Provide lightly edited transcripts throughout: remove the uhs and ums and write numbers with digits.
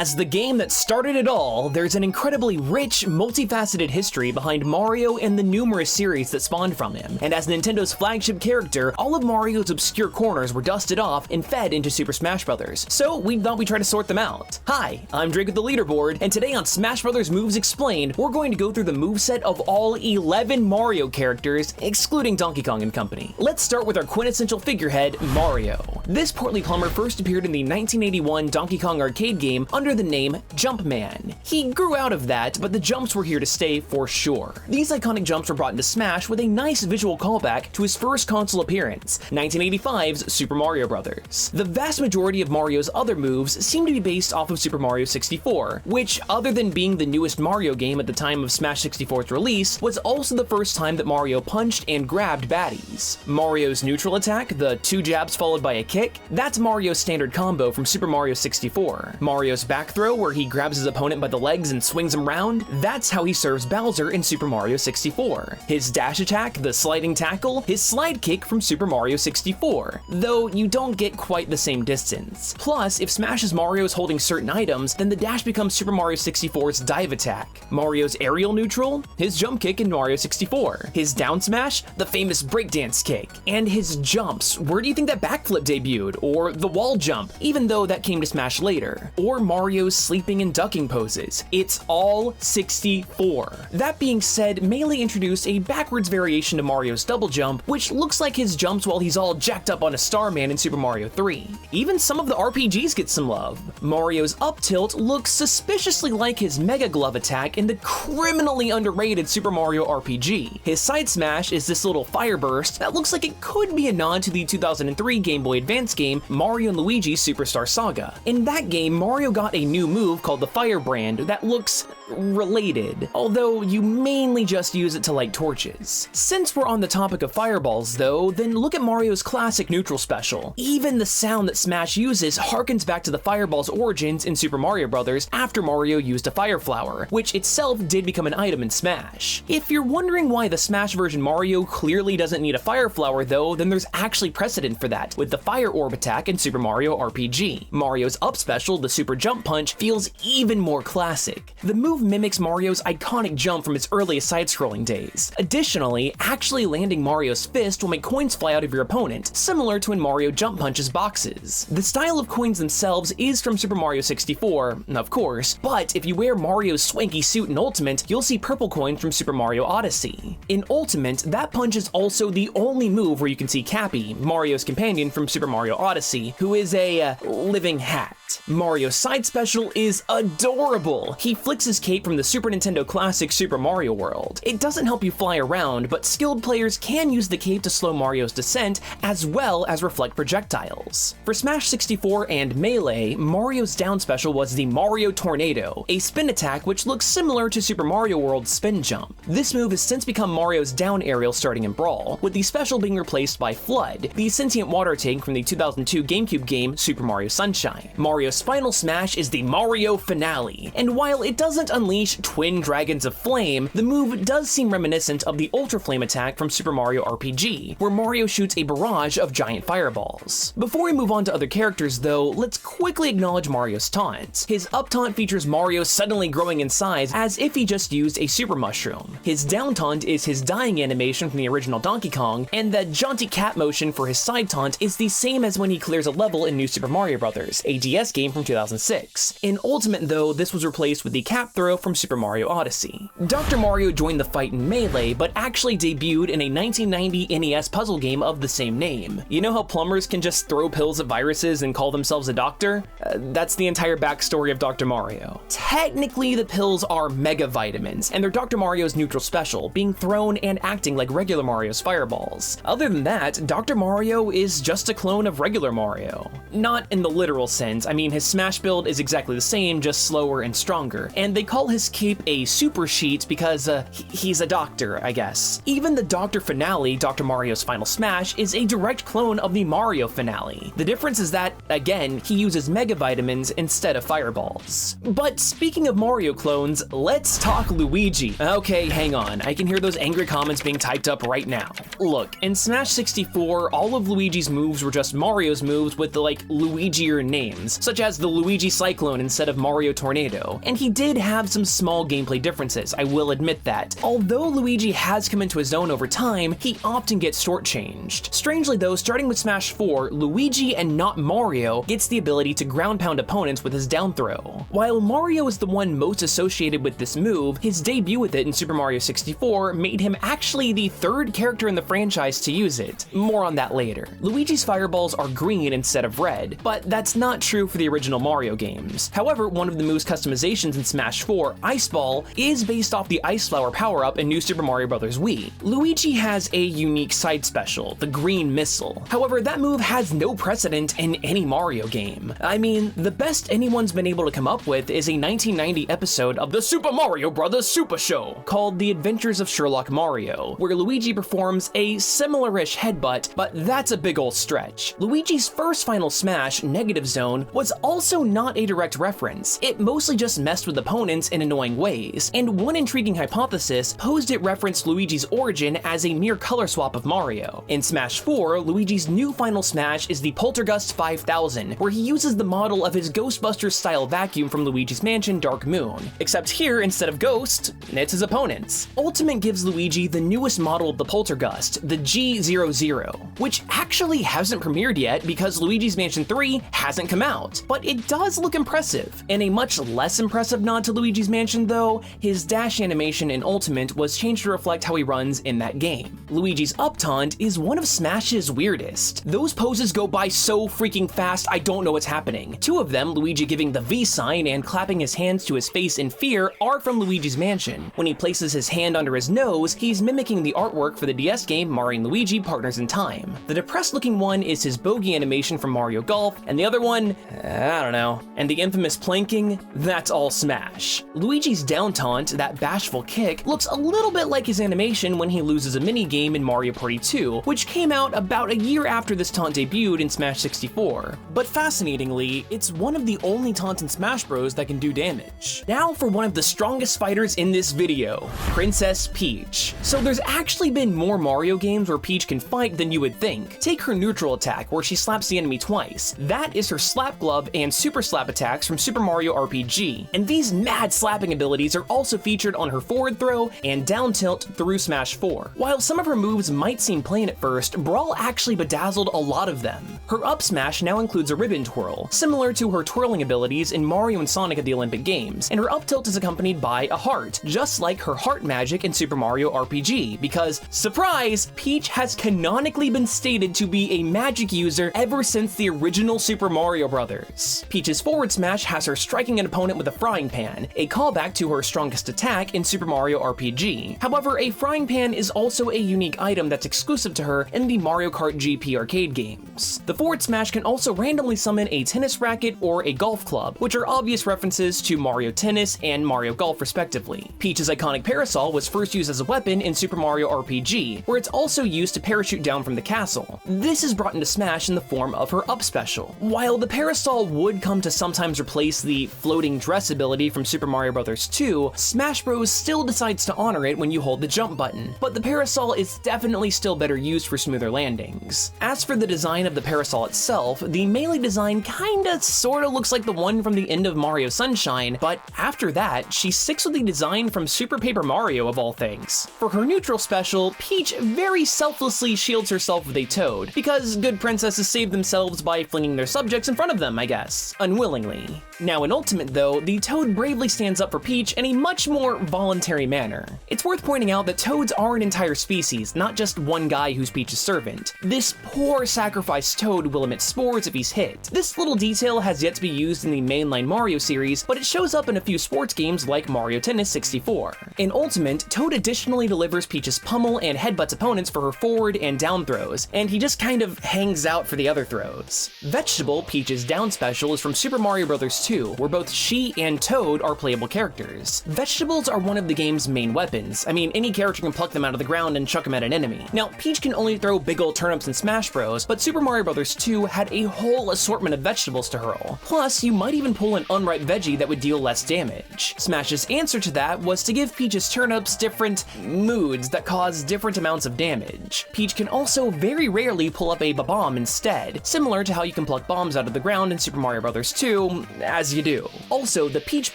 As the game that started it all, there's an incredibly rich, multifaceted history behind Mario and the numerous series that spawned from him. And as Nintendo's flagship character, all of Mario's obscure corners were dusted off and fed into Super Smash Bros. So we thought we'd try to sort them out. Hi, I'm Drake with the Leaderboard, and today on Smash Bros. Moves Explained, we're going to go through the moveset of all 11 Mario characters, excluding Donkey Kong and company. Let's start with our quintessential figurehead, Mario. This portly plumber first appeared in the 1981 Donkey Kong arcade game under the name Jumpman. He grew out of that, but the jumps were here to stay for sure. These iconic jumps were brought into Smash with a nice visual callback to his first console appearance, 1985's Super Mario Bros. The vast majority of Mario's other moves seem to be based off of Super Mario 64, which, other than being the newest Mario game at the time of Smash 64's release, was also the first time that Mario punched and grabbed baddies. Mario's neutral attack, the 2 jabs followed by a kick, that's Mario's standard combo from Super Mario 64. Mario's back throw, where he grabs his opponent by the legs and swings him round, that's how he serves Bowser in Super Mario 64. His dash attack, the sliding tackle, his slide kick from Super Mario 64, though you don't get quite the same distance. Plus, if Smash's Mario is holding certain items, then the dash becomes Super Mario 64's dive attack. Mario's aerial neutral, his jump kick in Mario 64. His down smash, the famous breakdance kick. And his jumps, where do you think that backflip debuted? Or the wall jump, even though that came to Smash later. Or Mario's sleeping and ducking poses. It's all 64. That being said, Melee introduced a backwards variation to Mario's double jump, which looks like his jumps while he's all jacked up on a Starman in Super Mario 3. Even some of the RPGs get some love. Mario's up tilt looks suspiciously like his Mega Glove attack in the criminally underrated Super Mario RPG. His side smash is this little fire burst that looks like it could be a nod to the 2003 Game Boy Advance game Mario and Luigi Superstar Saga. In that game, Mario got a new move called the Fire Brand that looks related, although you mainly just use it to light torches. Since we're on the topic of fireballs though, then look at Mario's classic neutral special. Even the sound that Smash uses harkens back to the fireball's origins in Super Mario Bros. After Mario used a fire flower, which itself did become an item in Smash. If you're wondering why the Smash version Mario clearly doesn't need a fire flower though, then there's actually precedent for that, with the Fire Orb attack in Super Mario RPG. Mario's up special, the Super Jump Punch, feels even more classic. The move mimics Mario's iconic jump from its earliest side-scrolling days. Additionally, actually landing Mario's fist will make coins fly out of your opponent, similar to when Mario jump punches boxes. The style of coins themselves is from Super Mario 64, of course, but if you wear Mario's swanky suit in Ultimate, you'll see purple coins from Super Mario Odyssey. In Ultimate, that punch is also the only move where you can see Cappy, Mario's companion from Super Mario Odyssey, who is a living hat. Mario's side special is adorable. He flicks his cape from the Super Nintendo classic Super Mario World. It doesn't help you fly around, but skilled players can use the cape to slow Mario's descent, as well as reflect projectiles. For Smash 64 and Melee, Mario's down special was the Mario Tornado, a spin attack which looks similar to Super Mario World's spin jump. This move has since become Mario's down aerial starting in Brawl, with the special being replaced by Flood, the sentient water tank from the 2002 GameCube game Super Mario Sunshine. Mario's final smash is the Mario Finale, and while it doesn't unleash twin dragons of flame, the move does seem reminiscent of the Ultra Flame attack from Super Mario RPG, where Mario shoots a barrage of giant fireballs. Before we move on to other characters though, let's quickly acknowledge Mario's taunts. His up taunt features Mario suddenly growing in size as if he just used a super mushroom. His down taunt is his dying animation from the original Donkey Kong, and the jaunty cat motion for his side taunt is the same as when he clears a level in New Super Mario Bros., a DS game from 2006. In Ultimate though, this was replaced with the cap throw from Super Mario Odyssey. Dr. Mario joined the fight in Melee, but actually debuted in a 1990 NES puzzle game of the same name. You know how plumbers can just throw pills at viruses and call themselves a doctor? That's the entire backstory of Dr. Mario. Technically, the pills are mega vitamins, and they're Dr. Mario's neutral special, being thrown and acting like regular Mario's fireballs. Other than that, Dr. Mario is just a clone of regular Mario. Not in the literal sense, I mean his Smash build is exactly the same, just slower and stronger, and they call his cape a super sheet because he's a doctor, I guess. Even the Dr. Finale, Dr. Mario's final smash, is a direct clone of the Mario Finale. The difference is that, again, he uses mega vitamins instead of fireballs. But speaking of Mario clones, let's talk Luigi. Okay, hang on, I can hear those angry comments being typed up right now. Look, in Smash 64, all of Luigi's moves were just Mario's moves with the Luigi-er names, such as the Luigi Cyclone instead of Mario Tornado, and he did have some small gameplay differences, I will admit that. Although Luigi has come into his own over time, he often gets shortchanged. Strangely though, starting with Smash 4, Luigi and not Mario gets the ability to ground pound opponents with his down throw. While Mario is the one most associated with this move, his debut with it in Super Mario 64 made him actually the third character in the franchise to use it. More on that later. Luigi's fireballs are green instead of red, but that's not true for the original Mario games. However, one of the move's customizations in Smash 4, Ice Ball, is based off the Ice Flower power-up in New Super Mario Bros. Wii. Luigi has a unique side special, the Green Missile. However, that move has no precedent in any Mario game. I mean, the best anyone's been able to come up with is a 1990 episode of the Super Mario Bros. Super Show called The Adventures of Sherlock Mario, where Luigi performs a similar-ish headbutt, but that's a big ol' stretch. Luigi's first Final Smash, Negative Zone, was also not a direct reference. It mostly just messed with opponents in annoying ways, and one intriguing hypothesis posed it referenced Luigi's origin as a mere color swap of Mario. In Smash 4, Luigi's new Final Smash is the Poltergust 5000, where he uses the model of his Ghostbusters-style vacuum from Luigi's Mansion Dark Moon. Except here, instead of Ghost, it's his opponents. Ultimate gives Luigi the newest model of the Poltergust, the G00, which actually hasn't premiered yet because Luigi's Mansion 3 hasn't come out, but it does look impressive. In a much less impressive nod to Luigi's Mansion though, his dash animation in Ultimate was changed to reflect how he runs in that game. Luigi's up taunt is one of Smash's weirdest. Those poses go by so freaking fast I don't know what's happening. Two of them, Luigi giving the V sign and clapping his hands to his face in fear, are from Luigi's Mansion. When he places his hand under his nose, he's mimicking the artwork for the DS game Mario and Luigi Partners in Time. The depressed looking one is his bogey animation from Mario Golf, and the other one, I don't know. And the infamous planking, that's all Smash. Luigi's down taunt, that bashful kick, looks a little bit like his animation when he loses a minigame in Mario Party 2, which came out about a year after this taunt debuted in Smash 64. But fascinatingly, it's one of the only taunts in Smash Bros that can do damage. Now for one of the strongest fighters in this video, Princess Peach. So there's actually been more Mario games where Peach can fight than you would think. Take her neutral attack, where she slaps the enemy twice. That is her slap glove and super slap attacks from Super Mario RPG. And these mad slapping abilities are also featured on her forward throw and down tilt through Smash 4. While some of her moves might seem plain at first, Brawl actually bedazzled a lot of them. Her up smash now includes a ribbon twirl, similar to her twirling abilities in Mario and Sonic at the Olympic Games, and her up tilt is accompanied by a heart, just like her heart magic in Super Mario RPG, because, surprise, Peach has canonically been stated to be a magic user ever since the original Super Mario Bros. Peach's forward smash has her striking an opponent with a frying pan, a callback to her strongest attack in Super Mario RPG. However, a frying pan is also a unique item that's exclusive to her in the Mario Kart GP arcade games. The forward smash can also randomly summon a tennis racket or a golf club, which are obvious references to Mario Tennis and Mario Golf respectively. Peach's iconic parasol was first used as a weapon in Super Mario RPG, where it's also used to parachute down from the castle. This is brought into Smash in the form of her up special. While the parasol would come to sometimes replace the floating dress ability from Super Mario Bros. 2, Smash Bros. Still decides to honor it when you hold the jump button, but the parasol is definitely still better used for smoother landings. As for the design of the parasol itself, the melee design kinda sorta looks like the one from the end of Mario Sunshine, but after that, she sticks with the design from Super Paper Mario of all things. For her neutral special, Peach very selflessly shields herself with a toad, because good princesses save themselves by flinging their subjects in front of them, I guess, unwillingly. Now in Ultimate though, the toad bravely stands up for Peach in a much more voluntary manner. It's worth pointing out that toads are an entire species, not just one guy who's Peach's servant. This poor sacrificed toad will emit spores if he's hit. This little detail has yet to be used in the mainline Mario series, but it shows up in a few sports games like Mario Tennis 64. In Ultimate, Toad additionally delivers Peach's pummel and headbutts opponents for her forward and down throws, and he just kind of hangs out for the other throws. Vegetable, Peach's down special, is from Super Mario Bros. 2, where both she and Toad are playable characters. Vegetables are one of the game's main weapons. I mean, any character can pluck them out of the ground and chuck them at an enemy. Now, Peach can only throw big ol' turnips in Smash Bros, but Super Mario Bros. 2 had a whole assortment of vegetables to hurl. Plus, you might even pull an unripe veggie that would deal less damage. Smash's answer to that was to give Peach's turnips different moods that cause different amounts of damage. Peach can also very rarely pull up a bomb instead, similar to how you can pluck bombs out of the ground found in Super Mario Bros. 2, as you do. Also, the Peach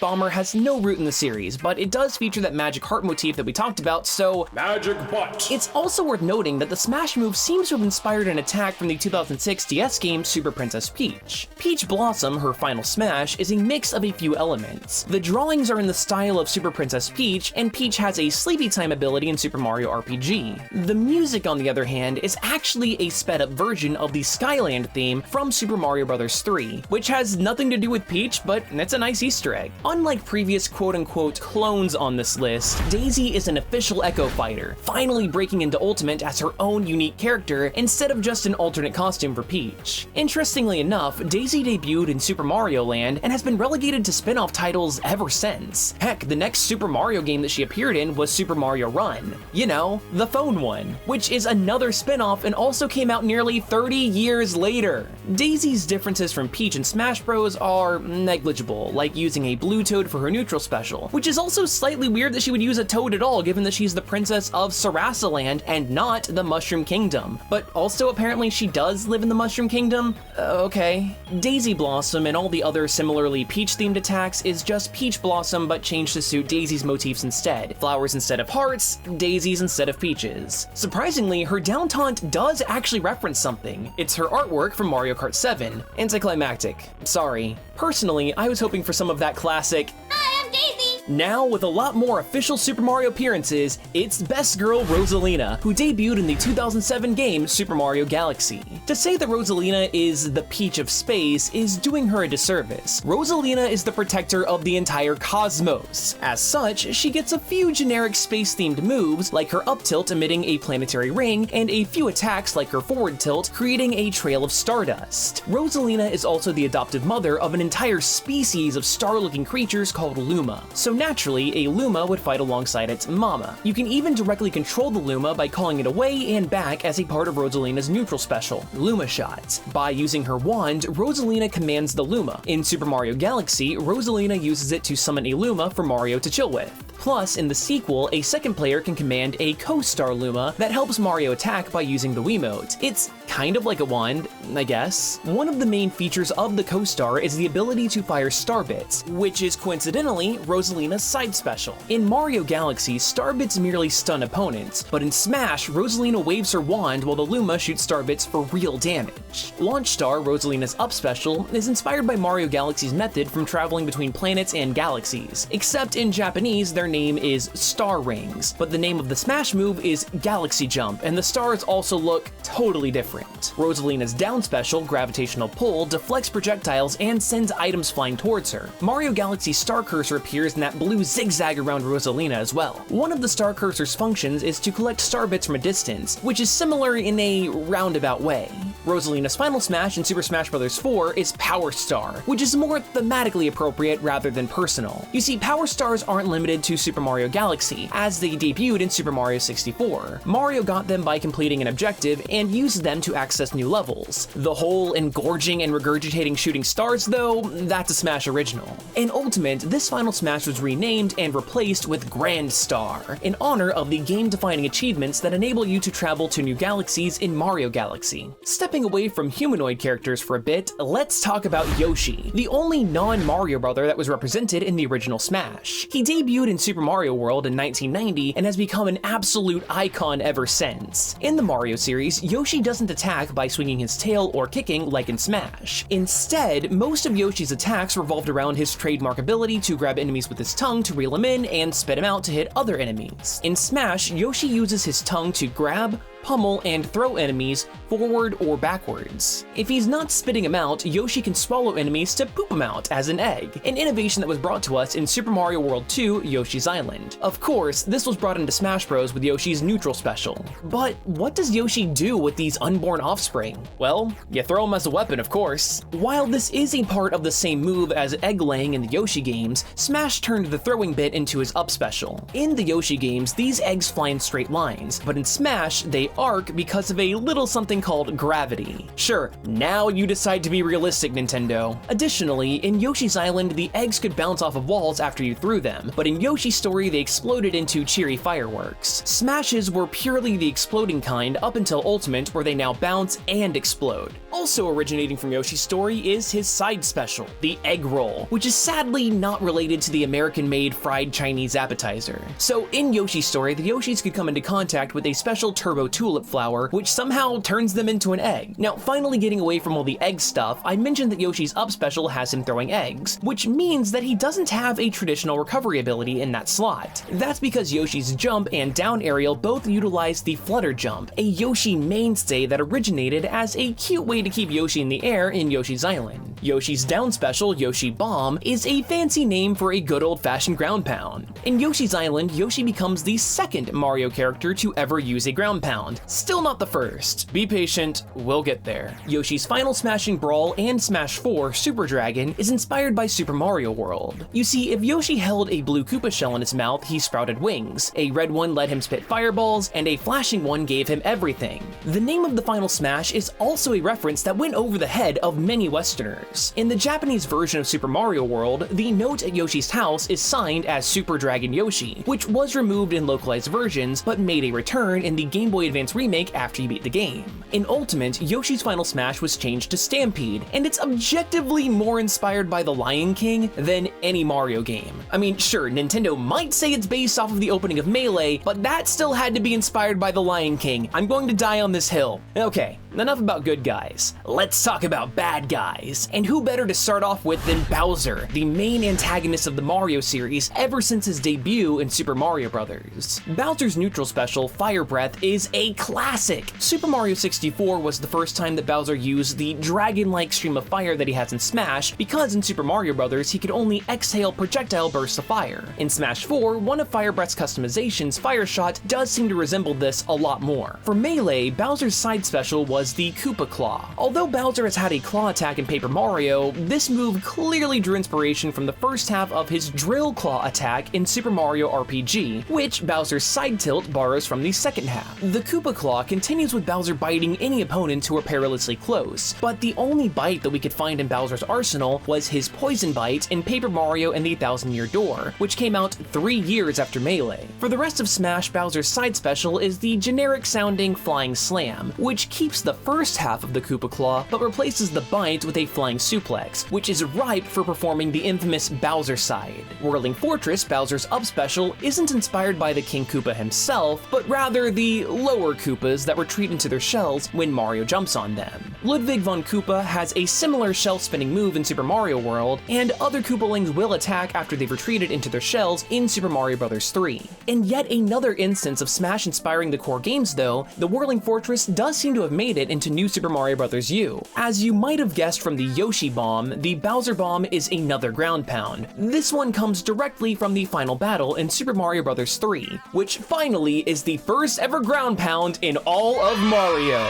Bomber has no root in the series, but it does feature that magic heart motif that we talked about, so magic butt. It's also worth noting that the smash move seems to have inspired an attack from the 2006 DS game Super Princess Peach. Peach Blossom, her final smash, is a mix of a few elements. The drawings are in the style of Super Princess Peach, and Peach has a sleepy time ability in Super Mario RPG. The music, on the other hand, is actually a sped-up version of the Skyland theme from Super Mario Bros. 3, which has nothing to do with Peach, but it's a nice Easter egg. Unlike previous quote-unquote clones on this list, Daisy is an official Echo Fighter, finally breaking into Ultimate as her own unique character instead of just an alternate costume for Peach. Interestingly enough, Daisy debuted in Super Mario Land and has been relegated to spin-off titles ever since. Heck, the next Super Mario game that she appeared in was Super Mario Run. You know, the phone one, which is another spin-off and also came out nearly 30 years later. Daisy's differences from Peach in Smash Bros. Are negligible, like using a blue toad for her neutral special, which is also slightly weird that she would use a toad at all given that she's the princess of Sarasaland and not the Mushroom Kingdom. But also apparently she does live in the Mushroom Kingdom? Okay. Daisy Blossom and all the other similarly Peach-themed attacks is just Peach Blossom but changed to suit Daisy's motifs instead. Flowers instead of hearts, daisies instead of peaches. Surprisingly, her down taunt does actually reference something. It's her artwork from Mario Kart 7. Anticlimactic. Sorry. Personally, I was hoping for some of that classic "I am Daisy." Now, with a lot more official Super Mario appearances, it's Best Girl Rosalina, who debuted in the 2007 game Super Mario Galaxy. To say that Rosalina is the Peach of space is doing her a disservice. Rosalina is the protector of the entire cosmos. As such, she gets a few generic space-themed moves, like her up tilt emitting a planetary ring, and a few attacks like her forward tilt, creating a trail of stardust. Rosalina is also the adoptive mother of an entire species of star-looking creatures called Luma. So naturally, a Luma would fight alongside its mama. You can even directly control the Luma by calling it away and back as a part of Rosalina's neutral special, Luma Shot. By using her wand, Rosalina commands the Luma. In Super Mario Galaxy, Rosalina uses it to summon a Luma for Mario to chill with. Plus, in the sequel, a second player can command a co-star Luma that helps Mario attack by using the Wiimote. It's kind of like a wand, I guess. One of the main features of the co-star is the ability to fire star bits, which is coincidentally Rosalina's side special. In Mario Galaxy, star bits merely stun opponents, but in Smash, Rosalina waves her wand while the Luma shoots star bits for real damage. Launch Star, Rosalina's up special, is inspired by Mario Galaxy's method from traveling between planets and galaxies, except in Japanese their name is Star Rings, but the name of the Smash move is Galaxy Jump, and the stars also look totally different. Rosalina's down special, Gravitational Pull, deflects projectiles and sends items flying towards her. Mario Galaxy's Star Cursor appears in that blue zigzag around Rosalina as well. One of the Star Cursor's functions is to collect star bits from a distance, which is similar in a roundabout way. Rosalina's final smash in Super Smash Bros. 4 is Power Star, which is more thematically appropriate rather than personal. You see, Power Stars aren't limited to Super Mario Galaxy, as they debuted in Super Mario 64. Mario got them by completing an objective and used them to access new levels. The whole engorging and regurgitating shooting stars, though, that's a Smash original. In Ultimate, this final smash was renamed and replaced with Grand Star, in honor of the game-defining achievements that enable you to travel to new galaxies in Mario Galaxy. Stepping away from humanoid characters for a bit, let's talk about Yoshi, the only non-Mario brother that was represented in the original Smash. He debuted in Super Mario World in 1990 and has become an absolute icon ever since. In the Mario series, Yoshi doesn't attack by swinging his tail or kicking like in Smash. Instead, most of Yoshi's attacks revolved around his trademark ability to grab enemies with his tongue to reel them in and spit them out to hit other enemies. In Smash, Yoshi uses his tongue to grab, pummel, and throw enemies forward or backwards. If he's not spitting them out, Yoshi can swallow enemies to poop them out as an egg, an innovation that was brought to us in Super Mario World 2 Yoshi's Island. Of course, this was brought into Smash Bros. With Yoshi's neutral special. But what does Yoshi do with these unborn offspring? Well, you throw them as a weapon, of course. While this is a part of the same move as egg laying in the Yoshi games, Smash turned the throwing bit into his up special. In the Yoshi games, these eggs fly in straight lines, but in Smash, they gameplay arc because of a little something called gravity. Sure, now you decide to be realistic, Nintendo. Additionally, in Yoshi's Island, the eggs could bounce off of walls after you threw them, but in Yoshi's Story they exploded into cheery fireworks. Smashes were purely the exploding kind up until Ultimate, where they now bounce and explode. Also originating from Yoshi's Story is his side special, the egg roll, which is sadly not related to the American-made fried Chinese appetizer. So in Yoshi's Story, the Yoshis could come into contact with a special turbo tulip flower, which somehow turns them into an egg. Now, finally getting away from all the egg stuff, I mentioned that Yoshi's Up special has him throwing eggs, which means that he doesn't have a traditional recovery ability in that slot. That's because Yoshi's jump and down aerial both utilize the flutter jump, a Yoshi mainstay that originated as a cute way to keep Yoshi in the air in Yoshi's Island. Yoshi's down special, Yoshi Bomb, is a fancy name for a good old-fashioned ground pound. In Yoshi's Island, Yoshi becomes the second Mario character to ever use a ground pound. Still not the first. Be patient, we'll get there. Yoshi's final Smashing Brawl and Smash 4 Super Dragon is inspired by Super Mario World. You see, if Yoshi held a blue Koopa shell in his mouth, he sprouted wings, a red one let him spit fireballs, and a flashing one gave him everything. The name of the final Smash is also a reference that went over the head of many Westerners. In the Japanese version of Super Mario World, the note at Yoshi's house is signed as Super Dragon Yoshi, which was removed in localized versions, but made a return in the Game Boy Advance remake after you beat the game. In Ultimate, Yoshi's final Smash was changed to Stampede, and it's objectively more inspired by The Lion King than any Mario game. I mean, sure, Nintendo might say it's based off of the opening of Melee, but that still had to be inspired by The Lion King. I'm going to die on this hill. Okay, enough about good guys. Let's talk about bad guys. And who better to start off with than Bowser, the main antagonist of the Mario series ever since his debut in Super Mario Bros. Bowser's neutral special, Fire Breath, is a classic. Super Mario 64 was the first time that Bowser used the dragon-like stream of fire that he has in Smash, because in Super Mario Bros. He could only exhale projectile bursts of fire. In Smash 4, one of Fire Breath's customizations, Fire Shot, does seem to resemble this a lot more. For Melee, Bowser's side special was the Koopa Claw. Although Bowser has had a claw attack in Paper Mario, this move clearly drew inspiration from the first half of his Drill Claw attack in Super Mario RPG, which Bowser's side tilt borrows from the second half. The Koopa Claw continues with Bowser biting any opponents who are perilously close, but the only bite that we could find in Bowser's arsenal was his Poison Bite in Paper Mario and the Thousand Year Door, which came out 3 years after Melee. For the rest of Smash, Bowser's side special is the generic sounding Flying Slam, which keeps the first half of the Koopa Claw, but replaces the bite with a Flying Suplex, which is ripe for performing the infamous Bowser side. Whirling Fortress, Bowser's up special, isn't inspired by the King Koopa himself, but rather the lower Koopas that retreat into their shells when Mario jumps on them. Ludwig von Koopa has a similar shell-spinning move in Super Mario World, and other Koopalings will attack after they've retreated into their shells in Super Mario Bros. 3. In yet another instance of Smash inspiring the core games though, the Whirling Fortress does seem to have made it into New Super Mario Bros. U. As you might have guessed from the Yoshi Bomb, the Bowser Bomb is another ground pound. This one comes directly from the final battle in Super Mario Bros. 3, which finally is the first ever ground pound in all of Mario.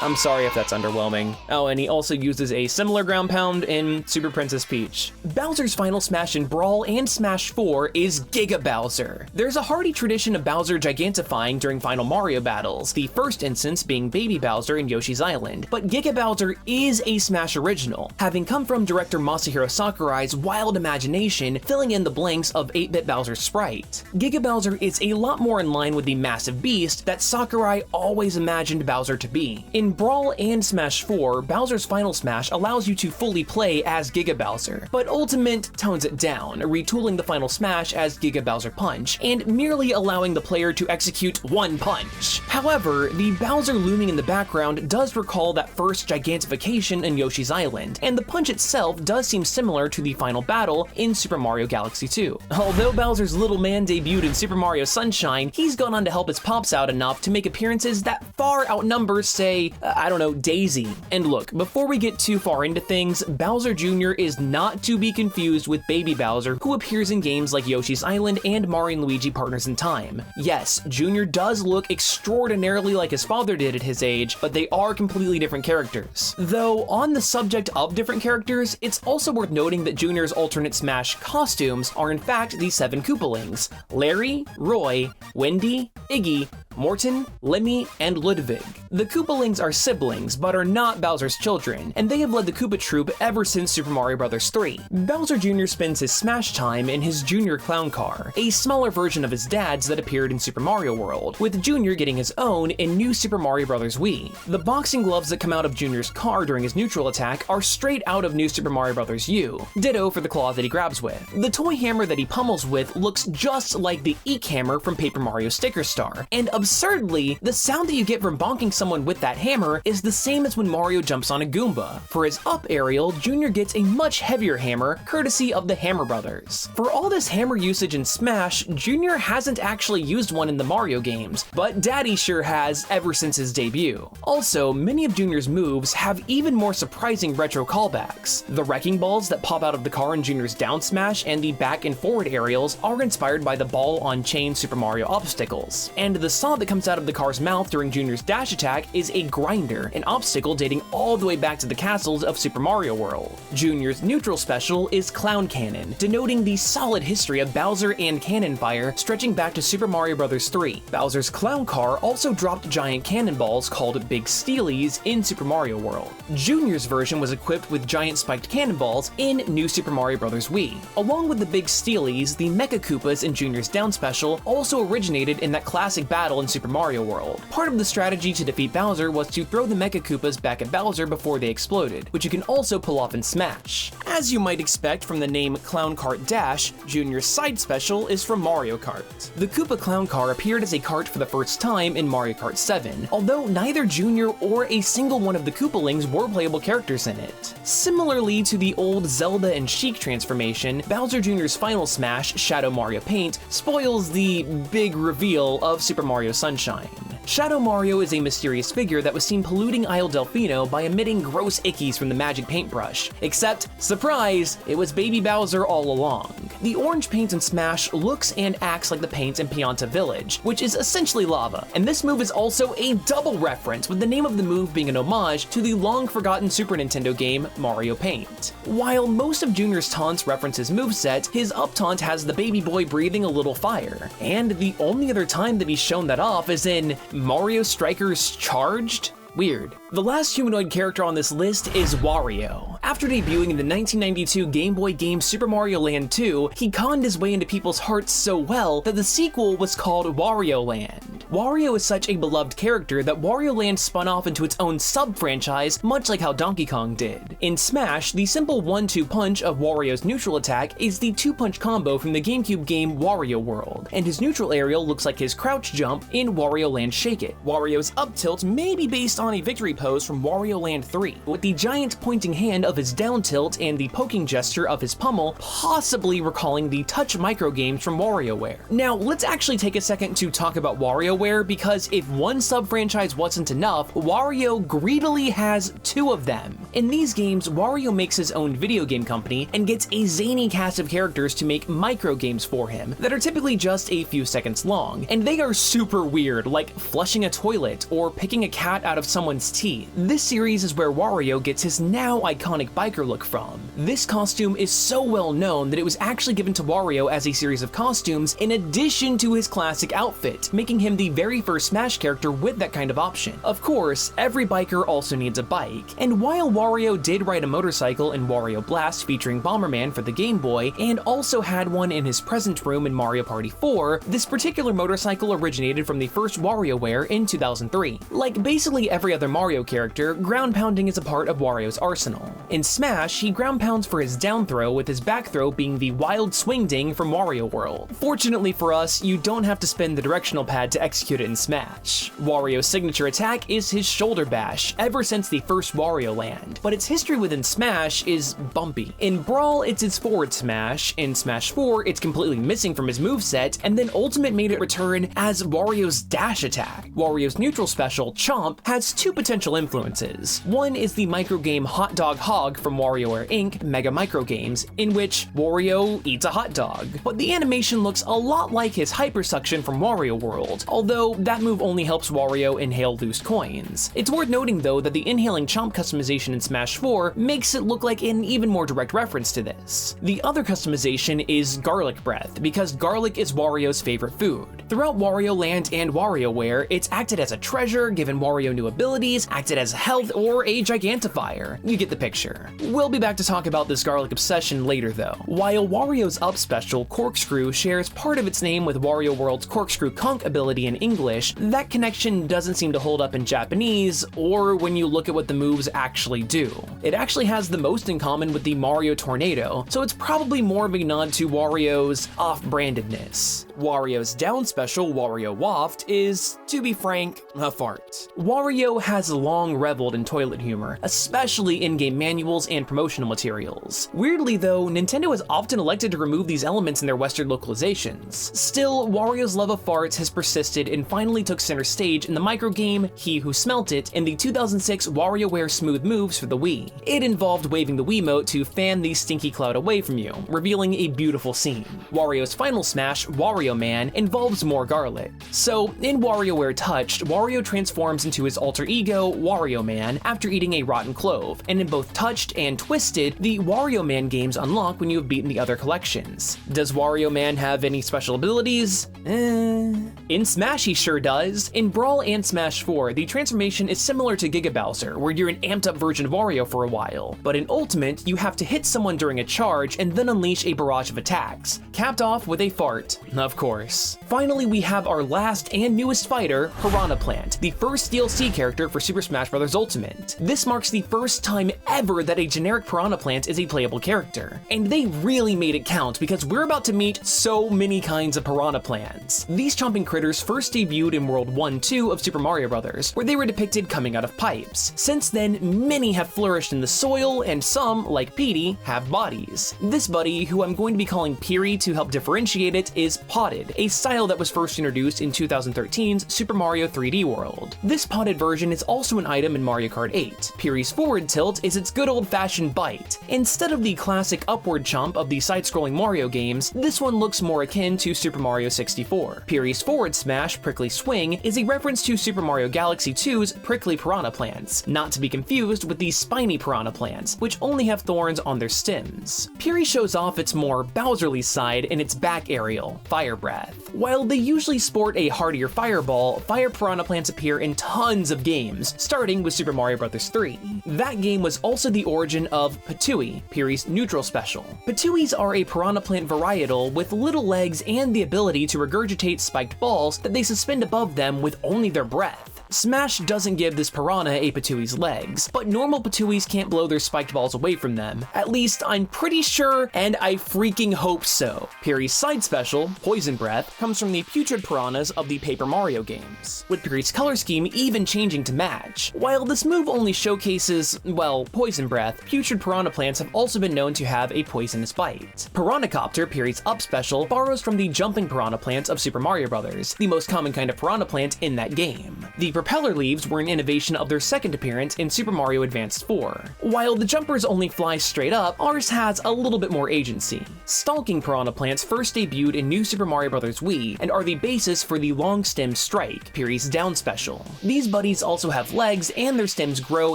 I'm sorry if that's underwhelming. Oh, and he also uses a similar ground pound in Super Princess Peach. Bowser's final Smash in Brawl and Smash 4 is Giga Bowser. There's a hearty tradition of Bowser gigantifying during final Mario battles, the first instance being Baby Bowser in Yoshi's Island, but Giga Bowser is a Smash original, having come from director Masahiro Sakurai's wild imagination, filling in the blanks of 8-bit Bowser's sprite. Giga Bowser is a lot more in line with the massive beast that Sakurai always imagined Bowser to be. In Brawl and Smash 4, Bowser's final Smash allows you to fully play as Giga Bowser, but Ultimate tones it down, retooling the final Smash as Giga Bowser Punch, and merely allowing the player to execute one punch. However, the Bowser looming in the background does recall that first gigantification in Yoshi's Island, and the punch itself does seem similar to the final battle in Super Mario Galaxy 2. Although Bowser's little man debuted in Super Mario Sunshine, he's gone on to help his pops out enough to make appearances that far outnumber, say, I don't know, Daisy. And look, before we get too far into things, Bowser Jr. is not to be confused with Baby Bowser, who appears in games like Yoshi's Island and Mario and Luigi Partners in Time. Yes, Jr. does look extraordinarily like his father did at his age, but they are completely different characters. Though, on the subject of different characters, it's also worth noting that Jr.'s alternate Smash costumes are in fact the 7 Koopalings: Larry, Roy, Wendy, Iggy, Morton, Lemmy, and Ludwig. The Koopalings are siblings, but are not Bowser's children, and they have led the Koopa Troop ever since Super Mario Bros. 3. Bowser Jr. spends his Smash time in his Junior Clown Car, a smaller version of his dad's that appeared in Super Mario World, with Junior getting his own in New Super Mario Bros. Wii. The boxing gloves that come out of Junior's car during his neutral attack are straight out of New Super Mario Bros. U. Ditto for the claw that he grabs with. The toy hammer that he pummels with looks just like the Eek hammer from Paper Mario Sticker Star, and absurdly, the sound that you get from bonking someone with that hammer is the same as when Mario jumps on a Goomba. For his up aerial, Junior gets a much heavier hammer, courtesy of the Hammer Brothers. For all this hammer usage in Smash, Junior hasn't actually used one in the Mario games, but Daddy sure has ever since his debut. Also, many of Junior's moves have even more surprising retro callbacks. The wrecking balls that pop out of the car in Junior's down smash and the back and forward aerials are inspired by the ball on chain Super Mario obstacles. And the saw that comes out of the car's mouth during Junior's dash attack is a grinder, an obstacle dating all the way back to the castles of Super Mario World. Junior's neutral special is Clown Cannon, denoting the solid history of Bowser and cannon fire stretching back to Super Mario Bros. 3. Bowser's clown car also dropped giant cannonballs called Big Steelies in Super Mario World. Junior's version was equipped with giant spiked cannonballs in New Super Mario Bros. Wii. Along with the Big Steelies, the Mecha Koopas in Junior's down special also originated in that classic battle in Super Mario World. Part of the strategy to defeat Bowser was to throw the Mecha Koopas back at Bowser before they exploded, which you can also pull off in Smash. As you might expect from the name Clown Kart Dash, Junior's side special is from Mario Kart. The Koopa Clown Car appeared as a kart for the first time in Mario Kart 7, although neither Junior or a single one of the Koopalings were playable characters in it. Similarly to the old Zelda and Sheik transformation, Bowser Jr.'s final smash, Shadow Mario Paint, spoils the big reveal of Super Mario Sunshine. Shadow Mario is a mysterious figure that was seen polluting Isle Delfino by emitting gross ickies from the magic paintbrush. Except, surprise, it was Baby Bowser all along. The orange paint in Smash looks and acts like the paint in Pianta Village, which is essentially lava. And this move is also a double reference, with the name of the move being an homage to the long-forgotten Super Nintendo game Mario Paint. While most of Junior's taunts reference his moveset, his up taunt has the baby boy breathing a little fire. And the only other time that he's shown that off is in Mario Strikers Charged? Weird. The last humanoid character on this list is Wario. After debuting in the 1992 Game Boy game Super Mario Land 2, he conned his way into people's hearts so well that the sequel was called Wario Land. Wario is such a beloved character that Wario Land spun off into its own sub-franchise, much like how Donkey Kong did. In Smash, the simple 1-2 punch of Wario's neutral attack is the 2-punch combo from the GameCube game Wario World, and his neutral aerial looks like his crouch jump in Wario Land Shake It. Wario's up tilt may be based on a victory pose from Wario Land 3, with the giant pointing hand of his down tilt and the poking gesture of his pummel possibly recalling the touch micro games from WarioWare. Now, let's actually take a second to talk about WarioWare, because if one sub-franchise wasn't enough, Wario greedily has 2 of them. In these games, Wario makes his own video game company and gets a zany cast of characters to make micro games for him that are typically just a few seconds long, and they are super weird, like flushing a toilet or picking a cat out of someone's teeth. This series is where Wario gets his now iconic biker look from. This costume is so well known that it was actually given to Wario as a series of costumes in addition to his classic outfit, making him the very first Smash character with that kind of option. Of course, every biker also needs a bike, and while Wario did ride a motorcycle in Wario Blast featuring Bomberman for the Game Boy, and also had one in his present room in Mario Party 4, this particular motorcycle originated from the first WarioWare in 2003. Like basically every other Mario character, ground pounding is a part of Wario's arsenal. In Smash, he ground pounds for his down throw, with his back throw being the wild swing ding from Wario World. Fortunately for us, you don't have to spin the directional pad to execute it in Smash. Wario's signature attack is his shoulder bash, ever since the first Wario Land, but its history within Smash is bumpy. In Brawl, it's his forward smash, in Smash 4, it's completely missing from his moveset, and then Ultimate made it return as Wario's dash attack. Wario's neutral special, Chomp, has 2 potential influences. One is the microgame Hot Dog Hog from WarioWare Inc. Mega Micro Games, in which Wario eats a hot dog, but the animation looks a lot like his hypersuction from Wario World, although although that move only helps Wario inhale loose coins. It's worth noting though that the inhaling chomp customization in Smash 4 makes it look like an even more direct reference to this. The other customization is Garlic Breath, because garlic is Wario's favorite food. Throughout Wario Land and WarioWare, it's acted as a treasure, given Wario new abilities, acted as health, or a gigantifier. You get the picture. We'll be back to talk about this garlic obsession later though. While Wario's Up special, Corkscrew, shares part of its name with Wario World's Corkscrew Conk ability in English, that connection doesn't seem to hold up in Japanese, or when you look at what the moves actually do. It actually has the most in common with the Mario Tornado, so it's probably more of a nod to Wario's off-brandedness. Wario's down special, Wario Waft, is, to be frank, a fart. Wario has long reveled in toilet humor, especially in-game manuals and promotional materials. Weirdly though, Nintendo has often elected to remove these elements in their Western localizations. Still, Wario's love of farts has persisted and finally took center stage in the microgame He Who Smelt It in the 2006 WarioWare Smooth Moves for the Wii. It involved waving the Wiimote to fan the stinky cloud away from you, revealing a beautiful scene. Wario's final smash, Wario Man, involves more garlic. So, in WarioWare Touched, Wario transforms into his alter ego, Wario Man, after eating a rotten clove, and in both Touched and Twisted, the Wario Man games unlock when you have beaten the other collections. Does Wario Man have any special abilities? In Smash he sure does. In Brawl and Smash 4, the transformation is similar to Giga Bowser, where you're an amped up version of Wario for a while. But in Ultimate, you have to hit someone during a charge and then unleash a barrage of attacks, capped off with a fart, of course. Finally, we have our last and newest fighter, Piranha Plant, the first DLC character for Super Smash Bros. Ultimate. This marks the first time ever that a generic Piranha Plant is a playable character. And they really made it count because we're about to meet so many kinds of Piranha Plants. These chomping critters first debuted in World 1-2 of Super Mario Bros., where they were depicted coming out of pipes. Since then, many have flourished in the soil, and some, like Petey, have bodies. This buddy, who I'm going to be calling Peary to help differentiate it, is potted, a style that was first introduced in 2013's Super Mario 3D World. This potted version is also an item in Mario Kart 8. Peary's forward tilt is its good old-fashioned bite. Instead of the classic upward chomp of the side-scrolling Mario games, this one looks more akin to Super Mario 64. Peary's forward smash, Prickly Swing, is a reference to Super Mario Galaxy 2's Prickly Piranha Plants, not to be confused with the spiny Piranha Plants, which only have thorns on their stems. Peary shows off its more Bowserly side in its back aerial, Fire Breath. While they usually sport a hardier fireball, Fire Piranha Plants appear in tons of games, starting with Super Mario Bros. 3. That game was also the origin of Patooey, Peary's neutral special. Patooeys are a Piranha Plant varietal with little legs and the ability to regurgitate spiked balls that they suspend above them with only their breath. Smash doesn't give this piranha a Patooey's legs, but normal Patooeys can't blow their spiked balls away from them. At least I'm pretty sure, and I freaking hope so. Peary's side special, Poison Breath, comes from the putrid piranhas of the Paper Mario games, with Peary's color scheme even changing to match. While this move only showcases, well, Poison Breath, putrid piranha plants have also been known to have a poisonous bite. Piranhacopter, Peary's up special, borrows from the jumping piranha plants of Super Mario Bros., the most common kind of piranha plant in that game. The propeller leaves were an innovation of their second appearance in Super Mario Advance 4. While the jumpers only fly straight up, ours has a little bit more agency. Stalking piranha plants first debuted in New Super Mario Bros. Wii, and are the basis for the long stem Strike, Peary's down special. These buddies also have legs, and their stems grow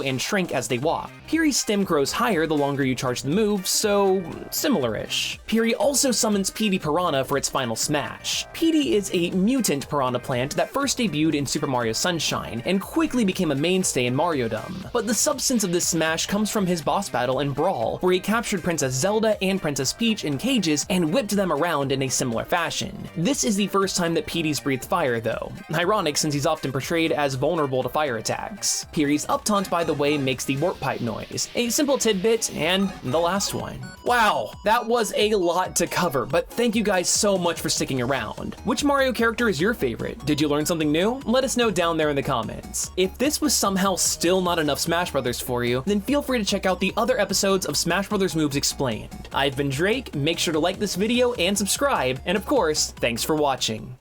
and shrink as they walk. Peary's stem grows higher the longer you charge the move, so similar-ish. Peary also summons Petey Piranha for its final smash. Petey is a mutant piranha plant that first debuted in Super Mario Sunshine, and quickly became a mainstay in Mariodom. But the substance of this smash comes from his boss battle in Brawl, where he captured Princess Zelda and Princess Peach in cages and whipped them around in a similar fashion. This is the first time that Petey's breathed fire though. Ironic since he's often portrayed as vulnerable to fire attacks. Peary's up taunt, by the way, makes the warp pipe noise. A simple tidbit, and the last one. Wow, that was a lot to cover, but thank you guys so much for sticking around. Which Mario character is your favorite? Did you learn something new? Let us know down there in the comments. If this was somehow still not enough Smash Brothers for you, then feel free to check out the other episodes of Smash Brothers Moves Explained. I've been Drake, make sure to like this video and subscribe, and of course, thanks for watching.